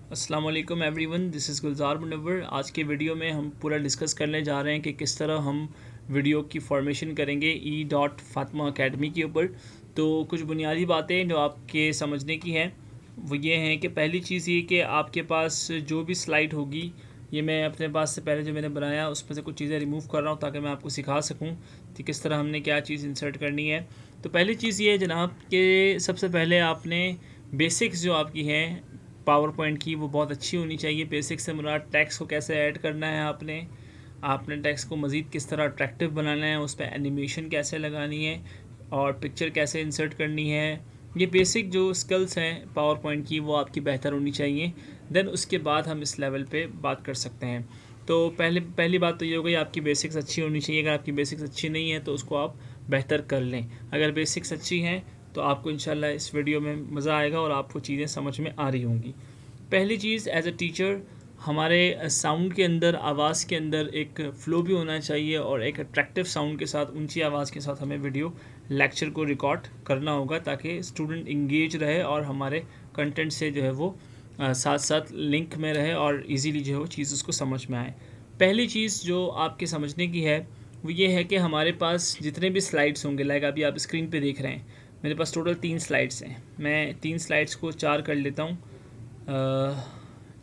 अस्सलाम वालेकुम everyone, this is गुलजार मुनव्वर। आज के वीडियो में हम पूरा डिस्कस करने जा रहे हैं कि किस तरह हम वीडियो की फॉर्मेशन करेंगे E.Fatma अकेडमी के ऊपर। तो कुछ बुनियादी बातें जो आपके समझने की हैं वो ये हैं कि पहली चीज़ ये कि आपके पास जो भी स्लाइड होगी, ये मैं अपने पास से पहले जो मैंने बनाया उसमें से कुछ चीज़ें रिमूव कर रहा हूँ ताकि मैं आपको सिखा सकूँ कि किस तरह हमने क्या चीज़ इंसर्ट करनी है। तो पहली चीज़ ये है जनाब कि सबसे पहले आपने बेसिक्स जो आपकी हैं पावर पॉइंट की वो बहुत अच्छी होनी चाहिए। बेसिक से मुराद टेक्स्ट को कैसे ऐड करना है, आपने टेक्स्ट को मज़ीद किस तरह अट्रैक्टिव बनाना है, उस पर एनिमेशन कैसे लगानी है और पिक्चर कैसे इंसर्ट करनी है। ये बेसिक जो स्किल्स हैं पावर पॉइंट की वो आपकी बेहतर होनी चाहिए। देन उसके बाद हम इस लेवल पे बात कर सकते हैं। तो पहली बात तो ये हो गई, आपकी बेसिक्स अच्छी होनी चाहिए। अगर आपकी बेसिक्स अच्छी नहीं है तो उसको आप बेहतर कर लें। अगर बेसिक्स अच्छी हैं तो आपको इंशाल्लाह इस वीडियो में मज़ा आएगा और आपको चीज़ें समझ में आ रही होंगी। पहली चीज़, एज अ टीचर हमारे साउंड के अंदर, आवाज़ के अंदर एक फ़्लो भी होना चाहिए और एक अट्रैक्टिव साउंड के साथ, ऊंची आवाज़ के साथ हमें वीडियो लेक्चर को रिकॉर्ड करना होगा ताकि स्टूडेंट इंगेज रहे और हमारे कंटेंट से जो है वो साथ साथ लिंक में रहे और इजीली जो है वो चीज़ उसको समझ में आए। पहली चीज़ जो आपके समझने की है वो ये है कि हमारे पास जितने भी स्लाइड्स होंगे, लाइक अभी आप स्क्रीन पे देख रहे हैं, मेरे पास टोटल 3 स्लाइड्स हैं। मैं 3 स्लाइड्स को 4 कर लेता हूँ।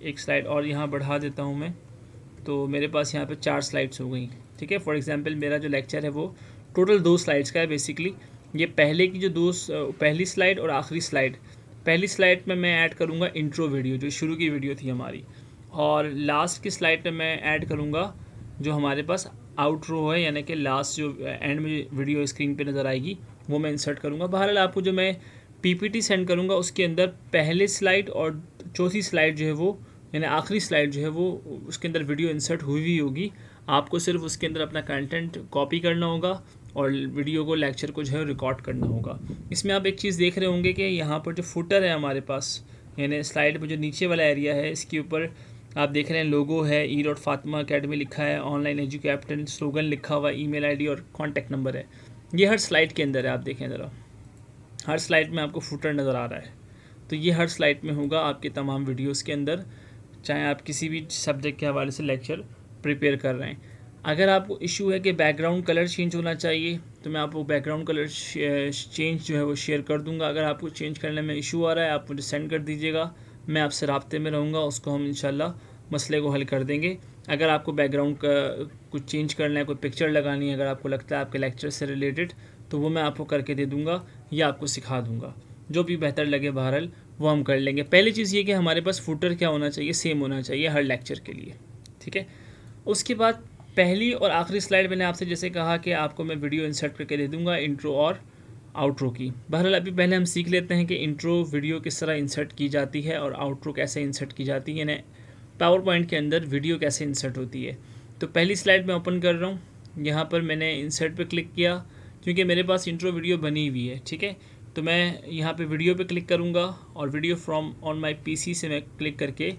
एक स्लाइड और यहाँ बढ़ा देता हूँ मैं, तो मेरे पास यहाँ पे 4 स्लाइड्स हो गई। ठीक है, फॉर एग्जांपल मेरा जो लेक्चर है वो टोटल 2 स्लाइड्स का है बेसिकली। ये पहले की जो पहली स्लाइड और आखिरी स्लाइड, पहली स्लाइड में मैं ऐड करूँगा इंट्रो वीडियो जो शुरू की वीडियो थी हमारी, और लास्ट की स्लाइड पे मैं ऐड करूँगा जो हमारे पास आउटरो है, यानी कि लास्ट जो एंड में वीडियो स्क्रीन पे नज़र आएगी वो मैं इंसर्ट करूँगा। बहरहाल आपको जो मैं पीपीटी सेंड करूँगा उसके अंदर पहले स्लाइड और चौथी स्लाइड जो है वो, यानी आखिरी स्लाइड जो है वो, उसके अंदर वीडियो इंसर्ट हुई हुई होगी। आपको सिर्फ उसके अंदर अपना कंटेंट कॉपी करना होगा और वीडियो को, लेक्चर को जो है रिकॉर्ड करना होगा। इसमें आप एक चीज़ देख रहे होंगे कि यहाँ पर जो फुटर है हमारे पास, यानी स्लाइड में जो नीचे वाला एरिया है, इसके ऊपर आप देख रहे हैं लोगो है, E.Fatma अकेडमी लिखा है, ऑनलाइन एजू कैप्टन स्लोगन लिखा हुआ, ईमेल आईडी और कॉन्टैक्ट नंबर है। ये हर स्लाइड के अंदर है, आप देखें ज़रा, हर स्लाइड में आपको फुटर नज़र आ रहा है। तो ये हर स्लाइड में होगा आपके तमाम वीडियोस के अंदर, चाहे आप किसी भी सब्जेक्ट के हवाले से लेक्चर प्रिपेयर कर रहे हैं। अगर आपको इशू है कि बैकग्राउंड कलर चेंज होना चाहिए तो मैं आपको बैकग्राउंड कलर चेंज जो है वो शेयर कर दूंगा। अगर आपको चेंज करने में इशू आ रहा है आप मुझे सेंड कर दीजिएगा, मैं आपसे राब्ते में रहूँगा, उसको हम इंशाल्लाह मसले को हल कर देंगे। अगर आपको बैकग्राउंड का कुछ चेंज करना है, कोई पिक्चर लगानी है, अगर आपको लगता है आपके लेक्चर से रिलेटेड, तो वो मैं आपको करके दे दूँगा या आपको सिखा दूँगा, जो भी बेहतर लगे बहरहाल वो हम कर लेंगे। पहली चीज़ ये कि हमारे पास फुटर क्या होना चाहिए, सेम होना चाहिए हर लेक्चर के लिए। ठीक है, उसके बाद पहली और आखिरी स्लाइड मैंने आपसे जैसे कहा कि आपको मैं वीडियो इंसर्ट करके दे दूँगा इंट्रो और आउट्रो की। बहरहाल अभी पहले हम सीख लेते हैं कि इंट्रो वीडियो किस तरह इंसर्ट की जाती है और आउट्रो कैसे इंसर्ट की जाती है, यानी पावर पॉइंट के अंदर वीडियो कैसे इंसर्ट होती है। तो पहली स्लाइड मैं ओपन कर रहा हूँ, यहाँ पर मैंने इंसर्ट पे क्लिक किया क्योंकि मेरे पास इंट्रो वीडियो बनी हुई है। ठीक है, तो मैं यहाँ पे वीडियो पे क्लिक करूँगा और video from on my PC से मैं क्लिक करके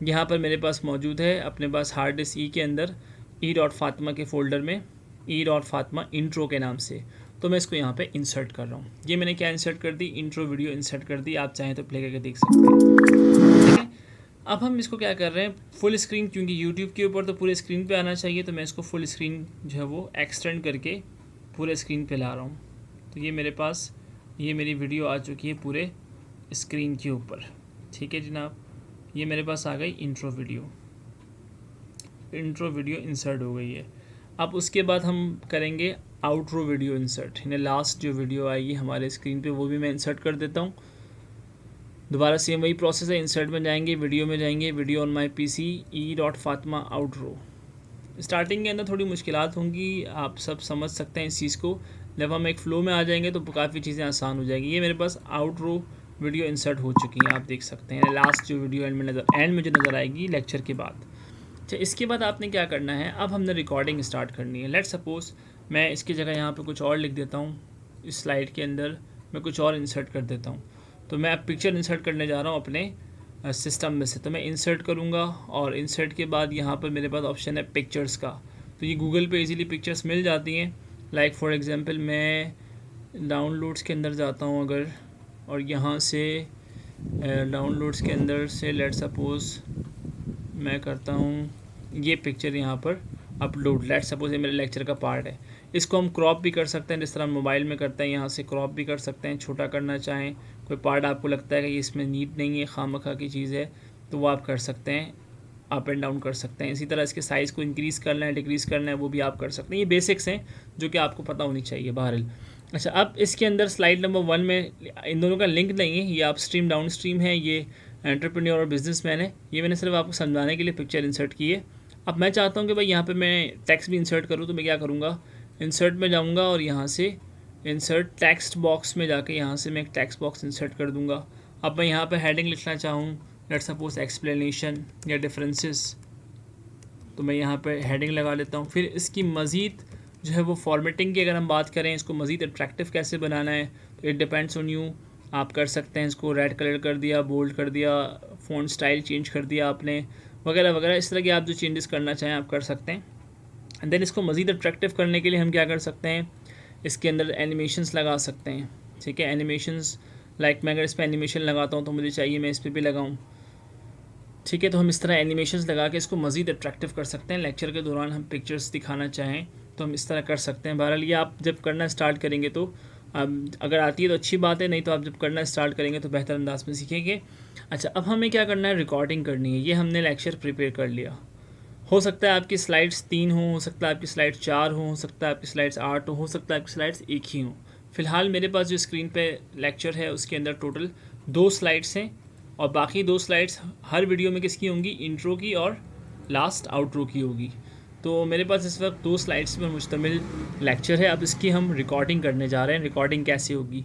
यहाँ पर मेरे पास मौजूद है अपने पास हार्ड डिस्क ई के अंदर, E.Fatma के फ़ोल्डर में E.Fatma इंट्रो के नाम से। तो मैं इसको यहाँ पे इंसर्ट कर रहा हूँ। ये मैंने क्या इंसर्ट कर दी, इंट्रो वीडियो इंसर्ट कर दी। आप चाहें तो प्ले करके देख सकते हैं। ठीक है, अब हम इसको क्या कर रहे हैं, फुल स्क्रीन, क्योंकि यूट्यूब के ऊपर तो पूरे स्क्रीन पे आना चाहिए, तो मैं इसको फुल स्क्रीन जो है वो एक्सटेंड करके पूरे स्क्रीन पे ला रहा हूँ। तो ये मेरे पास, ये मेरी वीडियो आ चुकी है पूरे स्क्रीन के ऊपर। ठीक है जनाब, ये मेरे पास आ गई इंट्रो वीडियो इंसर्ट हो गई है। अब उसके बाद हम करेंगे आउटरो वीडियो इंसर्ट, यानी लास्ट जो वीडियो आएगी हमारे स्क्रीन पे वो भी मैं इंसर्ट कर देता हूँ। दोबारा सेम वही प्रोसेस है, इंसर्ट में जाएंगे, वीडियो में जाएंगे, video on my PC, E.Fatma outro. Starting के अंदर थोड़ी मुश्किलात होंगी, आप सब समझ सकते हैं इस चीज़ को। जब हम एक फ़्लो में आ जाएंगे तो काफ़ी चीज़ें आसान हो जाएगी। ये मेरे पास आउटरो वीडियो इंसर्ट हो चुकी है, आप देख सकते हैं। लास्ट जो वीडियो एंड में जो नज़र आएगी लेक्चर के बाद। अच्छा, इसके बाद आपने क्या करना है, अब हमने रिकॉर्डिंग स्टार्ट करनी है। लेट्स सपोज़ मैं इसकी जगह यहाँ पे कुछ और लिख देता हूँ, इस स्लाइड के अंदर मैं कुछ और इंसर्ट कर देता हूँ। तो मैं अब पिक्चर इंसर्ट करने जा रहा हूँ अपने सिस्टम में से, तो मैं इंसर्ट करूँगा और इंसर्ट के बाद यहाँ पर मेरे पास ऑप्शन है पिक्चर्स का। तो ये गूगल पे इजीली पिक्चर्स मिल जाती हैं। लाइक फॉर एग्जांपल मैं डाउनलोड्स के अंदर जाता हूँ अगर, और यहाँ से डाउनलोड्स के अंदर से लेट सपोज़ मैं करता हूँ ये पिक्चर यहाँ पर अपलोड। लेट सपोज ये मेरे लेक्चर का पार्ट है, इसको हम क्रॉप भी कर सकते हैं जिस तरह मोबाइल में करते हैं, यहाँ से क्रॉप भी कर सकते हैं, छोटा करना चाहें। कोई पार्ट आपको लगता है कि इसमें नीड नहीं है, खामखा की चीज़ है, तो वो आप कर सकते हैं, अप एंड डाउन कर सकते हैं। इसी तरह इसके साइज़ को इंक्रीज़ करना है, डिक्रीज़ करना है, वो भी आप कर सकते हैं। ये बेसिक्स हैं जो कि आपको पता होनी चाहिए बहरहाल। अच्छा, अब इसके अंदर स्लाइड नंबर 1 में इन दोनों का लिंक नहीं है, ये अप स्ट्रीम डाउन स्ट्रीम है, ये एंटरप्रेन्योर और बिजनेसमैन है। ये मैंने सिर्फ आपको समझाने के लिए पिक्चर इंसर्ट की है। अब मैं चाहता हूँ कि भाई यहाँ पे मैं टेक्स्ट भी इंसर्ट करूँ, तो मैं क्या करूँगा, इंसर्ट में जाऊँगा और यहाँ से इंसर्ट टेक्स्ट बॉक्स में जाके यहाँ से मैं एक टेक्स्ट बॉक्स इंसर्ट कर दूँगा। अब मैं यहाँ पे हेडिंग लिखना चाहूँ, लेट सपोज एक्सप्लेनेशन या डिफरेंसेस, तो मैं यहाँ पे हेडिंग लगा लेता हूँ। फिर इसकी मज़ीद जो है वो फॉर्मेटिंग की अगर हम बात करें, इसको मज़ीद अट्रैक्टिव कैसे बनाना है, तो इट डिपेंड्स ऑन यू। आप कर सकते हैं इसको रेड कलर कर दिया, बोल्ड कर दिया, फ़ॉन्ट स्टाइल चेंज कर दिया आपने, वगैरह वगैरह। इस तरह के आप जो चेंजेस करना चाहें आप कर सकते हैं। एंड देन इसको मज़ीद अट्रैक्टिव करने के लिए हम क्या कर सकते हैं, इसके अंदर एनिमेशंस लगा सकते हैं। ठीक है, एनिमेशंस लाइक मैं अगर इस पर एनिमेशन लगाता हूँ तो मुझे चाहिए मैं इस पर भी लगाऊँ। ठीक है, तो हम इस तरह एनिमेशंस लगा के इसको मज़ीद अट्रैक्टिव कर सकते हैं। लेक्चर के दौरान हम पिक्चर्स दिखाना चाहें तो हम इस तरह कर सकते हैं। बहरहाल ये आप जब करना स्टार्ट करेंगे तो अगर आती है तो अच्छी बात है, नहीं तो आप जब करना स्टार्ट करेंगे तो बेहतर अंदाज में सीखेंगे। अच्छा, अब हमें क्या करना है, रिकॉर्डिंग करनी है। ये हमने लेक्चर प्रिपेयर कर लिया। हो सकता है आपकी स्लाइड्स 3 हो सकता है आपकी स्लाइड्स 4 हो सकता है आपकी स्लाइड्स 8 हो सकता है आपकी स्लाइड्स 1 ही हो। फ़िलहाल मेरे पास जो स्क्रीन पे लेक्चर है उसके अंदर टोटल 2 स्लाइड्स हैं, और बाकी 2 स्लाइड्स हर वीडियो में किसकी होंगी, इंट्रो की और लास्ट आउटरो की होगी। तो मेरे पास इस वक्त 2 स्लाइड्स पर मुश्तमिल लेक्चर है। अब इसकी हम रिकॉर्डिंग करने जा रहे हैं। रिकॉर्डिंग कैसे होगी,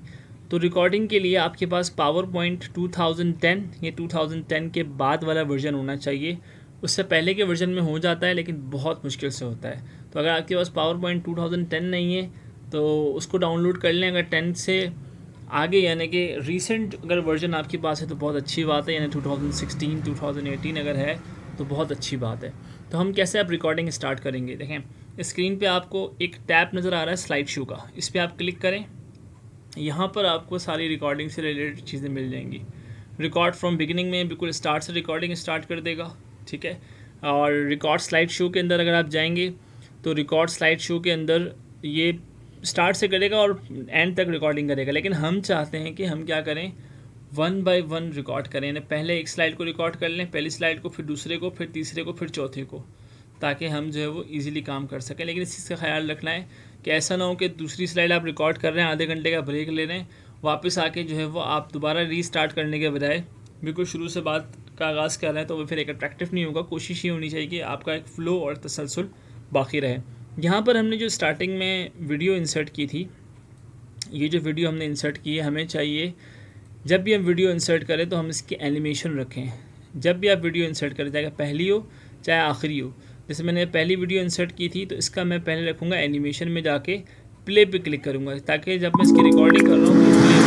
तो रिकॉर्डिंग के लिए आपके पास पावर पॉइंट 2010 या 2010 के बाद वाला वर्जन होना चाहिए। उससे पहले के वर्जन में हो जाता है लेकिन बहुत मुश्किल से होता है। तो अगर आपके पास पावर पॉइंट 2010 नहीं है तो उसको डाउनलोड कर लें। अगर 10 से आगे यानी कि रीसेंट अगर वर्जन आपके पास है तो बहुत अच्छी बात है, यानी 2016 2018 अगर है तो बहुत अच्छी बात है। तो हम कैसे अब रिकॉर्डिंग स्टार्ट करेंगे, देखें स्क्रीन पे आपको एक टैब नज़र आ रहा है स्लाइड शो का, इस पर आप क्लिक करें। यहाँ पर आपको सारी रिकॉर्डिंग से रिलेटेड चीज़ें मिल जाएंगी। रिकॉर्ड फ्रॉम बिगिनिंग में बिल्कुल स्टार्ट से रिकॉर्डिंग स्टार्ट कर देगा। ठीक है, और रिकॉर्ड स्लाइड शो के अंदर अगर आप जाएंगे तो रिकॉर्ड स्लाइड शो के अंदर ये स्टार्ट से करेगा और एंड तक रिकॉर्डिंग करेगा। लेकिन हम चाहते हैं कि हम क्या करें, 1 बाय 1 रिकॉर्ड करें, यानी पहले एक स्लाइड को रिकॉर्ड कर लें, पहली स्लाइड को, फिर दूसरे को, फिर तीसरे को, फिर चौथे को, ताकि हम जो है वो इजीली काम कर सकें। लेकिन इस चीज़ का ख्याल रखना है कि ऐसा ना हो कि दूसरी स्लाइड आप रिकॉर्ड कर रहे हैं, आधे घंटे का ब्रेक ले रहे हैं, वापस आके जो है वो आप दोबारा रीस्टार्ट करने के बजाय बिल्कुल शुरू से बात का आगाज़ कर रहे हैं, तो वो फिर एक अट्रैक्टिव नहीं होगा। कोशिश ये होनी चाहिए कि आपका एक फ़्लो और तसलसल बाकी रहे। यहाँ पर हमने जो स्टार्टिंग में वीडियो इंसर्ट की थी, ये जो वीडियो हमने इंसर्ट की है, हमें चाहिए जब भी हम वीडियो इंसर्ट करें तो हम इसकी एनिमेशन रखें। जब भी आप वीडियो इंसर्ट करें, चाहे पहली हो चाहे आखिरी हो, जैसे मैंने पहली वीडियो इंसर्ट की थी तो इसका मैं पहले रखूँगा एनिमेशन में जाके प्ले पे क्लिक करूँगा, ताकि जब मैं इसकी रिकॉर्डिंग कर रहा हूँ तो प्ले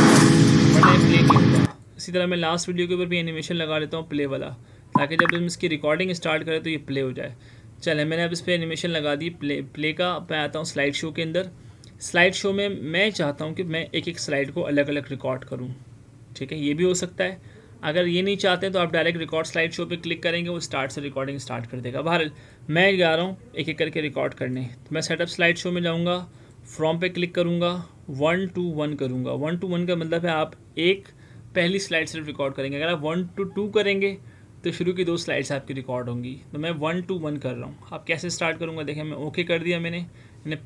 वरना प्ले नहीं होगा। इसी तरह मैं लास्ट वीडियो के ऊपर भी एनिमेशन लगा लेता हूँ प्ले वाला, ताकि जब हम इसकी रिकॉर्डिंग स्टार्ट करें तो ये प्ले हो जाए। चले, मैंने अब इस पर एनिमेशन लगा दी प्ले का। अब मैं आता हूँ स्लाइड शो के अंदर। स्लाइड शो में मैं चाहता हूँ कि मैं एक एक स्लाइड को अलग अलग रिकॉर्ड करूँ। ठीक है, ये भी हो सकता है। अगर ये नहीं चाहते तो आप डायरेक्ट रिकॉर्ड स्लाइड शो पे क्लिक करेंगे, वो स्टार्ट से रिकॉर्डिंग स्टार्ट कर देगा। बहरहाल मैं जा रहा हूँ एक एक करके रिकॉर्ड करने, तो मैं सेटअप स्लाइड शो में जाऊँगा, फ्रॉम पे क्लिक करूँगा, 1 to 1 करूँगा। 1 to 1 का मतलब है आप एक पहली स्लाइड सिर्फ रिकॉर्ड करेंगे। अगर आप 1 to 2 करेंगे तो शुरू की 2 स्लाइड्स आपकी रिकॉर्ड होंगी। तो मैं 1 to 1 कर रहा हूँ। आप कैसे स्टार्ट करूँगा, देखें मैं ओके कर दिया मैंने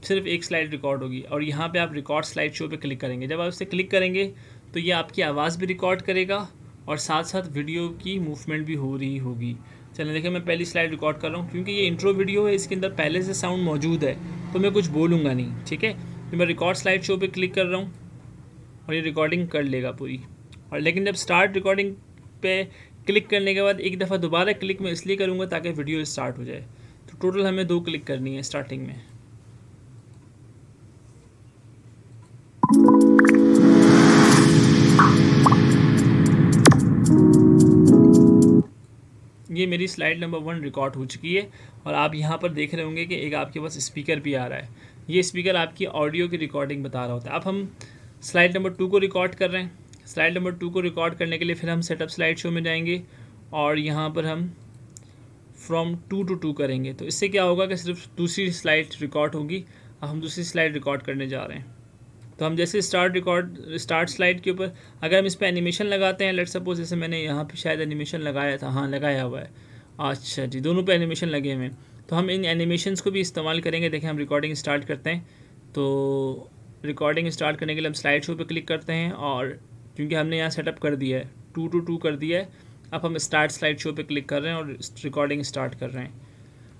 सिर्फ एक स्लाइड रिकॉर्ड होगी, और यहाँ पे आप रिकॉर्ड स्लाइड शो पे क्लिक करेंगे। जब आप इस पर क्लिक करेंगे तो ये आपकी आवाज़ भी रिकॉर्ड करेगा और साथ साथ वीडियो की मूवमेंट भी हो रही होगी। चलिए देखिए, मैं पहली स्लाइड रिकॉर्ड कर रहा हूँ। क्योंकि ये इंट्रो वीडियो है, इसके अंदर पहले से साउंड मौजूद है तो मैं कुछ बोलूँगा नहीं। ठीक है, तो मैं रिकॉर्ड स्लाइड शो पे क्लिक कर रहा हूँ और ये रिकॉर्डिंग कर लेगा पूरी। और लेकिन जब स्टार्ट रिकॉर्डिंग पे क्लिक करने के बाद एक दफ़ा दोबारा क्लिक मैं इसलिए करूँगा ताकि वीडियो स्टार्ट हो जाए। तो टोटल हमें 2 क्लिक करनी है स्टार्टिंग में। ये मेरी स्लाइड नंबर 1 रिकॉर्ड हो चुकी है, और आप यहाँ पर देख रहे होंगे कि एक आपके पास स्पीकर भी आ रहा है। ये स्पीकर आपकी ऑडियो की रिकॉर्डिंग बता रहा होता है। अब हम स्लाइड नंबर 2 को रिकॉर्ड कर रहे हैं। स्लाइड नंबर 2 को रिकॉर्ड करने के लिए फिर हम सेटअप स्लाइड शो में जाएंगे और यहाँ पर हम फ्रॉम 2 to 2 करेंगे। तो इससे क्या होगा कि सिर्फ दूसरी स्लाइड रिकॉर्ड होगी। अब हम दूसरी स्लाइड रिकॉर्ड करने जा रहे हैं। तो हम जैसे स्टार्ट स्लाइड के ऊपर अगर हम इस पर एनिमेशन लगाते हैं, लेट सपोज जैसे मैंने यहाँ पे शायद एनिमेशन लगाया था, हाँ लगाया हुआ है, अच्छा जी, दोनों पे एनिमेशन लगे हुए हैं। तो हम इन एनिमेशंस को भी इस्तेमाल करेंगे। देखें हम रिकॉर्डिंग स्टार्ट करते हैं। तो रिकॉर्डिंग स्टार्ट करने के लिए हम स्लाइड शो पे क्लिक करते हैं और क्योंकि हमने यहाँ सेटअप कर दिया है 2 to 2 कर दिया है, अब हम स्टार्ट स्लाइड शो पे क्लिक कर रहे हैं और रिकॉर्डिंग स्टार्ट कर रहे हैं।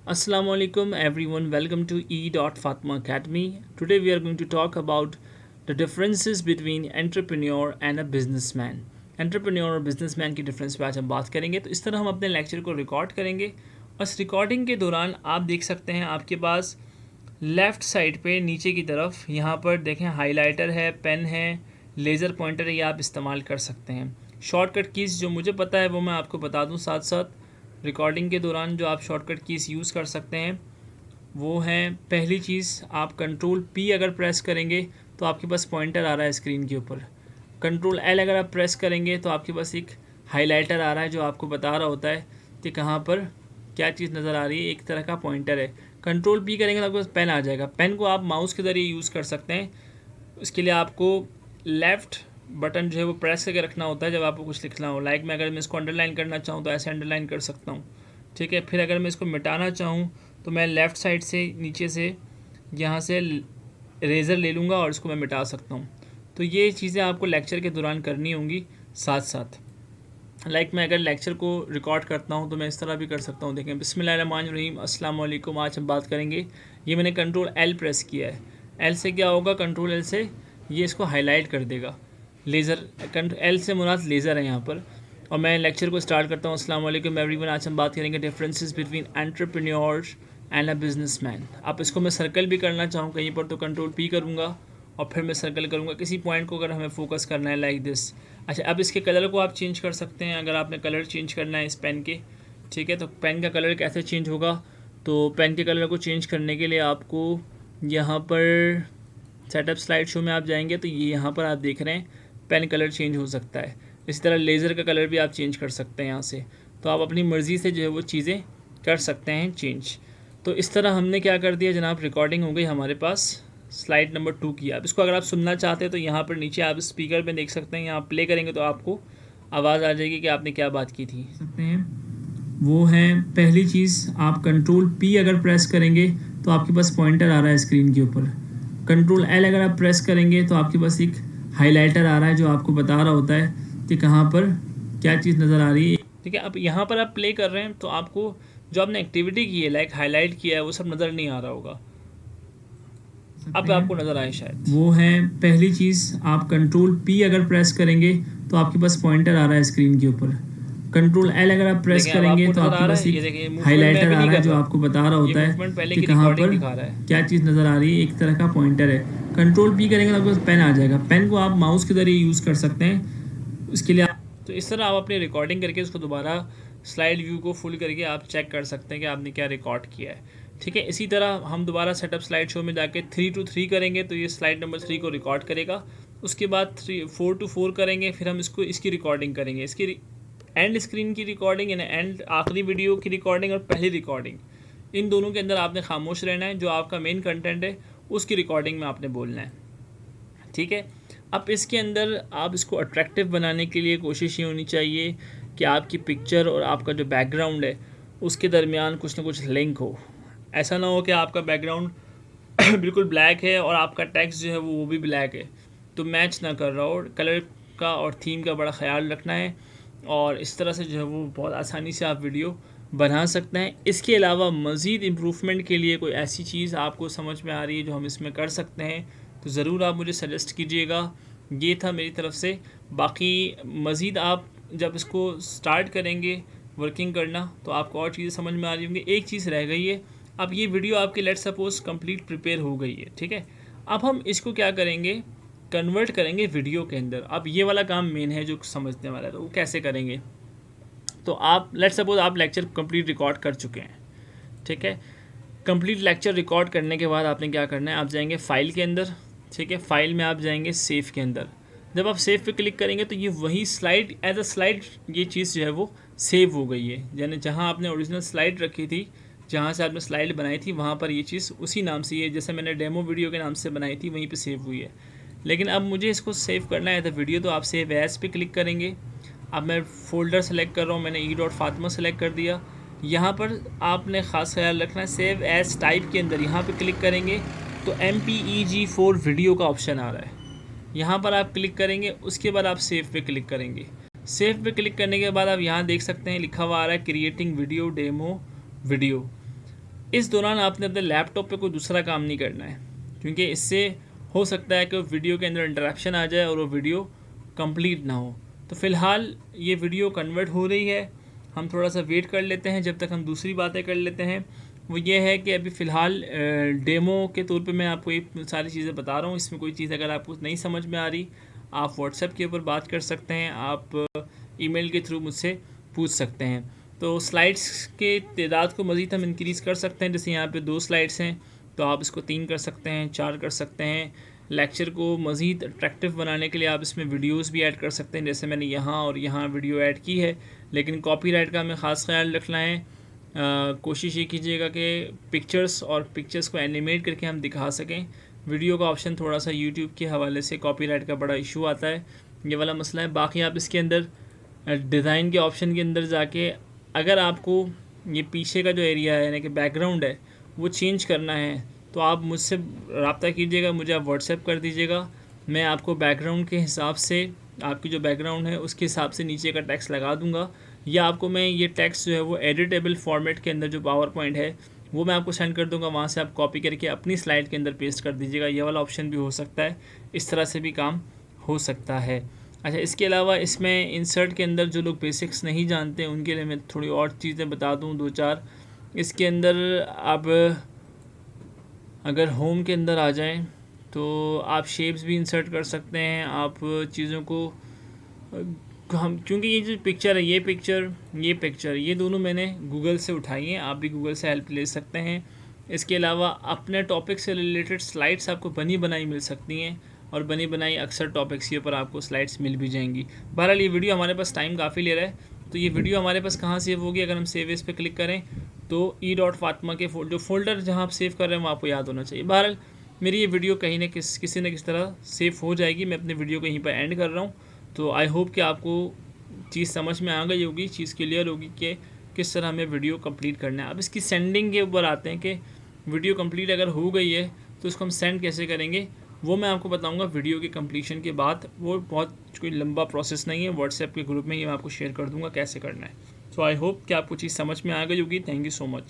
Assalamu alaikum everyone, welcome to E.Fatma Academy. Today we are going to talk about the differences between entrepreneur and a businessman. Entrepreneur और businessman की डिफरेंस पे आज हम बात करेंगे। तो इस तरह हम अपने लेक्चर को रिकॉर्ड करेंगे और इस रिकॉर्डिंग के दौरान आप देख सकते हैं आपके पास लेफ़्ट साइड पे नीचे की तरफ यहाँ पर देखें हाइलाइटर है, पेन है, लेज़र पॉइंटर है, ये आप इस्तेमाल कर सकते हैं। शॉर्टकट कीज़ जो मुझे पता है वो मैं आपको बता दूँ साथ साथ। रिकॉर्डिंग के दौरान जो आप शॉर्टकट कीज़ यूज़ कर सकते हैं वो हैं, पहली चीज़ आप कंट्रोल P अगर प्रेस करेंगे तो आपके पास पॉइंटर आ रहा है स्क्रीन के ऊपर। कंट्रोल L अगर आप प्रेस करेंगे तो आपके पास एक हाइलाइटर आ रहा है जो आपको बता रहा होता है कि कहाँ पर क्या चीज़ नज़र आ रही है, एक तरह का पॉइंटर है। कंट्रोल P करेंगे तो आपके पास पेन आ जाएगा। पेन को आप माउस के ज़रिए यूज़ कर सकते हैं। इसके लिए आपको लेफ़्ट बटन जो है वो प्रेस करके रखना होता है जब आपको कुछ लिखना हो। लाइक मैं अगर मैं इसको अंडरलाइन करना चाहूँ तो ऐसे अंडरलाइन कर सकता हूँ, ठीक है। फिर अगर मैं इसको मिटाना चाहूँ तो मैं लेफ़्ट साइड से नीचे से यहाँ से इरेज़र ले लूँगा और इसको मैं मिटा सकता हूँ। तो ये चीज़ें आपको लेक्चर के दौरान करनी होंगी साथ साथ। लाइक मैं अगर लेक्चर को रिकॉर्ड करता हूँ तो मैं इस तरह भी कर सकता हूँ। देखें बिस्मिल्लाहिर्रहमानिर्रहीम, अस्सलाम वालेकुम। आज हम बात करेंगे, ये मैंने कंट्रोल L प्रेस किया है। L से क्या होगा, कंट्रोल L से ये इसको हाईलाइट कर देगा। लेज़र L से मुराद लेज़र है यहाँ पर। और मैं लेक्चर को स्टार्ट करता हूँ। अस्सलाम वालेकुम एवरीवन, आज हम बात करेंगे differences between entrepreneur and a businessman. आप इसको मैं सर्कल भी करना चाहूँ कहीं पर तो कंट्रोल P करूँगा और फिर मैं सर्कल करूँगा किसी पॉइंट को अगर हमें फोकस करना है लाइक दिस। अच्छा, अब इसके कलर को आप चेंज कर सकते हैं अगर आपने कलर चेंज करना है इस पेन के, ठीक है। तो पेन का कलर कैसे चेंज होगा, तो पेन के कलर को चेंज करने के लिए आपको यहाँ पर सेटअप स्लाइड शो में आप जाएंगे तो ये यहाँ पर आप देख रहे हैं पेन कलर चेंज हो सकता है। इसी तरह लेज़र का कलर भी आप चेंज कर सकते हैं यहाँ से। तो आप अपनी मर्ज़ी से जो है वो चीज़ें कर सकते हैं चेंज। तो इस तरह हमने क्या कर दिया जनाब, रिकॉर्डिंग हो गई हमारे पास स्लाइड नंबर 2 की। आप इसको अगर आप सुनना चाहते हैं तो यहाँ पर नीचे आप स्पीकर पे देख सकते हैं, यहाँ प्ले करेंगे तो आपको आवाज़ आ जाएगी कि आपने क्या बात की थी। सकते हैं वो है, पहली चीज़ आप कंट्रोल P अगर प्रेस करेंगे तो आपके पास पॉइंटर आ रहा है स्क्रीन के ऊपर। कंट्रोल L अगर आप प्रेस करेंगे तो आपके पास एक हाइलाइटर आ रहा है जो आपको बता रहा होता है कि कहाँ पर क्या चीज़ नज़र आ रही है, ठीक है। अब यहाँ पर आप प्ले कर रहे हैं तो आपको जो आपने एक्टिविटी की है लाइक हाईलाइट किया है वो सब नज़र नहीं आ रहा होगा। अब आपको नज़र आए शायद। वो है, पहली चीज़ आप कंट्रोल P अगर प्रेस करेंगे तो आपके पास पॉइंटर आ रहा है स्क्रीन के ऊपर। कंट्रोल L अगर आप प्रेस करेंगे तो आपके पास एक हाइलाइटर आ रहा है जो आपको बता रहा होता है कि कहाँ पर क्या चीज़ नज़र आ रही है, एक तरह का पॉइंटर है। कंट्रोल P करेंगे तो आपके पास पेन आ जाएगा। पेन को आप माउस के ज़रिए यूज़ कर सकते हैं। इसके लिए तो इस तरह आप अपनी रिकॉर्डिंग करके उसको दोबारा स्लाइड व्यू को फुल करके आप चेक कर सकते हैं कि आपने क्या रिकॉर्ड किया है, ठीक है। इसी तरह हम दोबारा सेटअप स्लाइड शो में जाके 3 to 3 करेंगे तो ये स्लाइड नंबर 3 को रिकॉर्ड करेगा। उसके बाद 4 to 4 करेंगे, फिर हम इसकी रिकॉर्डिंग करेंगे, इसकी एंड स्क्रीन की रिकॉर्डिंग यानी एंड आखिरी वीडियो की रिकॉर्डिंग और पहली रिकॉर्डिंग, इन दोनों के अंदर आपने खामोश रहना है। जो आपका मेन कंटेंट है उसकी रिकॉर्डिंग में आपने बोलना है, ठीक है। अब इसके अंदर आप इसको अट्रैक्टिव बनाने के लिए कोशिश ये होनी चाहिए कि आपकी पिक्चर और आपका जो बैकग्राउंड है उसके दरमियान कुछ ना कुछ लिंक हो। ऐसा ना हो कि आपका बैकग्राउंड बिल्कुल ब्लैक है और आपका टेक्स्ट जो है वो भी ब्लैक है, तो मैच ना कर रहा हो। कलर का और थीम का बड़ा ख्याल रखना है और इस तरह से जो है वो बहुत आसानी से आप वीडियो बना सकते हैं। इसके अलावा मज़ीद इम्प्रूवमेंट के लिए कोई ऐसी चीज़ आपको समझ में आ रही है जो हम इसमें कर सकते हैं तो ज़रूर आप मुझे सजेस्ट कीजिएगा। ये था मेरी तरफ से। बाकी मज़ीद आप जब इसको स्टार्ट करेंगे वर्किंग करना तो आपको और चीज़ें समझ में आ रही होंगी। एक चीज़ रह गई है, अब ये वीडियो आपकी लेट सपोज कंप्लीट प्रिपेयर हो गई है, ठीक है। अब हम इसको क्या करेंगे, कन्वर्ट करेंगे वीडियो के अंदर। अब ये वाला काम मेन है जो समझने वाला है, तो वो कैसे करेंगे। तो आप लेट सपोज आप लेक्चर कंप्लीट रिकॉर्ड कर चुके हैं, ठीक है। कंप्लीट लेक्चर रिकॉर्ड करने के बाद आपने क्या करना है, आप जाएंगे फ़ाइल के अंदर, ठीक है। फ़ाइल में आप जाएंगे सेव के अंदर। जब आप सेव पे क्लिक करेंगे तो ये वही स्लाइड एज अ स्लाइड ये चीज़ जो है वो सेव हो गई है, यानी जहाँ आपने ओरिजिनल स्लाइड रखी थी, जहाँ से आपने स्लाइड बनाई थी, वहाँ पर ये चीज़ उसी नाम से, ये जैसे मैंने डेमो वीडियो के नाम से बनाई थी वहीं पे सेव हुई है। लेकिन अब मुझे इसको सेव करना है तो वीडियो, तो आप सेव एज पे क्लिक करेंगे। अब मैं फ़ोल्डर सेलेक्ट कर रहा हूँ, मैंने e.fatma सेलेक्ट कर दिया। यहाँ पर आपने ख़ास ख्याल रखना है सेव एज टाइप के अंदर यहाँ पे क्लिक करेंगे तो MPEG-4 वीडियो का ऑप्शन आ रहा है, यहाँ पर आप क्लिक करेंगे। उसके बाद आप सेव पे क्लिक करेंगे। सेव पे क्लिक करने के बाद आप यहाँ देख सकते हैं लिखा हुआ आ रहा है क्रिएटिंग वीडियो डेमो वीडियो। इस दौरान आपने अपने लैपटॉप पे कोई दूसरा काम नहीं करना है, क्योंकि इससे हो सकता है कि वीडियो के अंदर इंटरेक्शन आ जाए और वो वीडियो कंप्लीट ना हो। तो फ़िलहाल ये वीडियो कन्वर्ट हो रही है, हम थोड़ा सा वेट कर लेते हैं जब तक हम दूसरी बातें कर लेते हैं। वो ये है कि अभी फ़िलहाल डेमो के तौर पे मैं आपको ये सारी चीज़ें बता रहा हूँ। इसमें कोई चीज़ अगर आपको नहीं समझ में आ रही, आप व्हाट्सएप के ऊपर बात कर सकते हैं, आप ईमेल के थ्रू मुझसे पूछ सकते हैं। तो स्लाइड्स के तादाद को मज़ीद हम इंक्रीज़ कर सकते हैं। जैसे यहाँ पे 2 स्लाइड्स हैं तो आप इसको 3 कर सकते हैं, 4 कर सकते हैं। लेक्चर को मज़ीद अट्रैक्टिव बनाने के लिए आप इसमें वीडियोस भी ऐड कर सकते हैं, जैसे मैंने यहाँ और यहाँ वीडियो ऐड की है। लेकिन कॉपीराइट का हमें ख़ास ख्याल रखना है। कोशिश ये कीजिएगा कि पिक्चर्स को एनिमेट करके हम दिखा सकें। वीडियो का ऑप्शन थोड़ा सा यूट्यूब के हवाले से कॉपीराइट का बड़ा इशू आता है, ये वाला मसला है। बाकी आप इसके अंदर डिज़ाइन के ऑप्शन के अंदर जाके अगर आपको ये पीछे का जो एरिया है यानी कि बैकग्राउंड है वो चेंज करना है तो आप मुझसे रब्ता कीजिएगा, मुझे आप व्हाट्सएप कर दीजिएगा। मैं आपको बैकग्राउंड के हिसाब से, आपकी जो बैकग्राउंड है उसके हिसाब से नीचे का टेक्स्ट लगा दूंगा, या आपको मैं ये टेक्स्ट जो है वो एडिटेबल फॉर्मेट के अंदर जो पावर पॉइंट है वो मैं आपको सेंड कर दूंगा, वहाँ से आप कॉपी करके अपनी स्लाइड के अंदर पेस्ट कर दीजिएगा। ये वाला ऑप्शन भी हो सकता है, इस तरह से भी काम हो सकता है। अच्छा, इसके अलावा इसमें इंसर्ट के अंदर जो लोग बेसिक्स नहीं जानते उनके लिए मैं थोड़ी और चीज़ें बता दूँ, 2-4। इसके अंदर आप अगर होम के अंदर आ जाएं तो आप शेप्स भी इंसर्ट कर सकते हैं। आप चीज़ों को हम, क्योंकि ये जो पिक्चर है, ये पिक्चर ये दोनों मैंने गूगल से उठाई हैं, आप भी गूगल से हेल्प ले सकते हैं। इसके अलावा अपने टॉपिक से रिलेटेड स्लाइड्स आपको बनी बनाई मिल सकती हैं, और बनी बनाई अक्सर टॉपिक्स के ऊपर आपको स्लाइड्स मिल भी जाएंगी। बहरहाल ये वीडियो हमारे पास टाइम काफ़ी ले रहा है, तो ये वीडियो हमारे पास कहाँ सेव होगी, अगर हम सेव एज पे क्लिक करें तो e.fatma के जो फोल्डर जहाँ आप सेव कर रहे हैं वो आपको याद होना चाहिए। बहरहाल मेरी ये वीडियो कहीं ना किसी न किसी तरह सेव हो जाएगी। मैं अपने वीडियो को यहीं पर एंड कर रहा हूँ। तो आई होप कि आपको चीज़ समझ में आ गई होगी, चीज़ क्लियर होगी कि किस तरह हमें वीडियो कंप्लीट करना है। अब इसकी सेंडिंग के ऊपर आते हैं कि वीडियो कंप्लीट अगर हो गई है तो उसको हम सेंड कैसे करेंगे, वो मैं आपको बताऊंगा वीडियो के कंप्लीशन के बाद। वो बहुत कोई लंबा प्रोसेस नहीं है, व्हाट्सएप के ग्रुप में ये मैं आपको शेयर कर दूंगा कैसे करना है। सो आई होप कि आपको चीज़ समझ में आ गई होगी। Thank you so much.